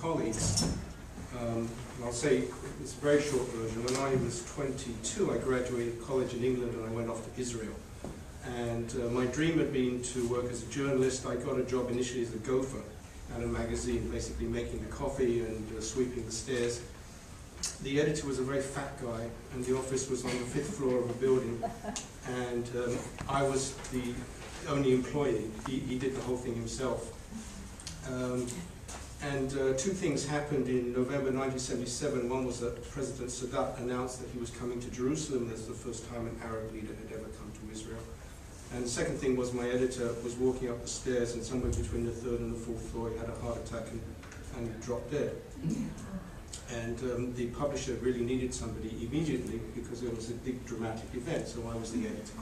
colleagues. I'll say it's a very short version. When I was 22, I graduated college in England and I went off to Israel. And my dream had been to work as a journalist. I got a job initially as a gopher at a magazine, basically making the coffee and sweeping the stairs. The editor was a very fat guy, and the office was on the 5th floor of a building, and I was the only employee. He did the whole thing himself. Two things happened in November 1977. One was that President Sadat announced that he was coming to Jerusalem. That's the first time an Arab leader had ever come to Israel. And the second thing was my editor was walking up the stairs, and somewhere between the 3rd and the 4th floor he had a heart attack and dropped dead. And the publisher really needed somebody immediately because it was a big dramatic event, so I was the editor.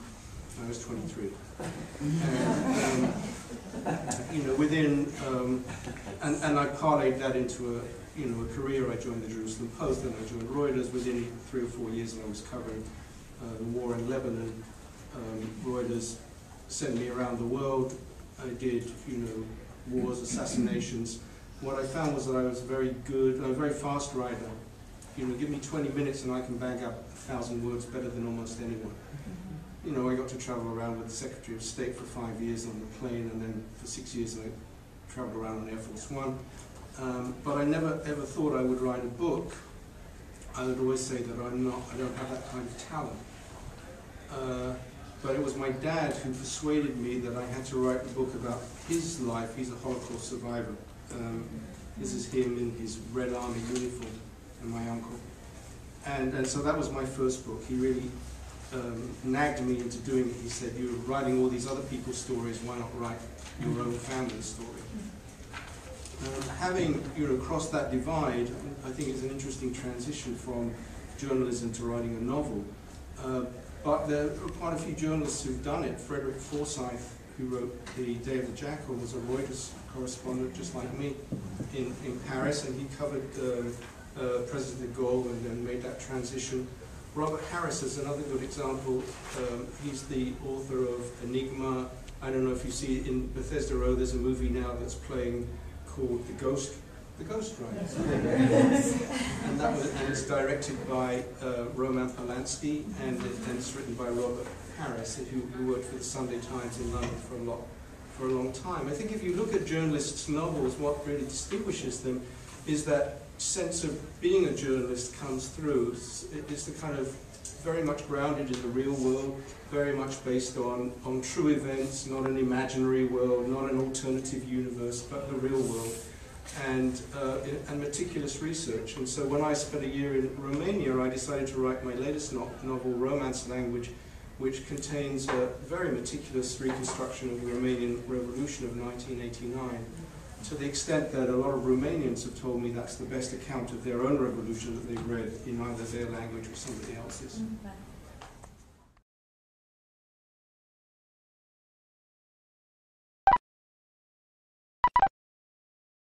I was 23. And, you know, within, and I parlayed that into a career. I joined the Jerusalem Post, and I joined Reuters. Within 3 or 4 years, and I was covering the war in Lebanon. Reuters sent me around the world. I did, wars, assassinations. What I found was that I was very good, a very fast writer. Give me 20 minutes and I can bang up 1,000 words better than almost anyone. I got to travel around with the Secretary of State for 5 years on the plane, and then for 6 years I traveled around on Air Force One. But I never ever thought I would write a book. I would always say that I don't have that kind of talent. But it was my dad who persuaded me that I had to write a book about his life. He's a Holocaust survivor. This is him in his Red Army uniform, and my uncle. And so that was my first book. He really nagged me into doing it. He said, "You're writing all these other people's stories, why not write your own family story?" Having crossed that divide, I think it's an interesting transition from journalism to writing a novel. But there are quite a few journalists who've done it. Frederick Forsyth, who wrote The Day of the Jackal, was a Reuters correspondent just like me in Paris, and he covered President de Gaulle and then made that transition. Robert Harris is another good example. He's the author of Enigma. I don't know if you see in Bethesda Row, there's a movie now that's playing called The Ghost Rider. And it's directed by Roman Polanski, and it's written by Robert Harris, who worked for the Sunday Times in London for a long time. I think if you look at journalists' novels, what really distinguishes them is that sense of being a journalist comes through. It's the kind of very much grounded in the real world, very much based on true events, not an imaginary world, not an alternative universe, but the real world, and meticulous research. And so when I spent a year in Romania, I decided to write my latest novel, Romance Language, which contains a very meticulous reconstruction of the Romanian Revolution of 1989, to the extent that a lot of Romanians have told me that's the best account of their own revolution that they've read in either their language or somebody else's.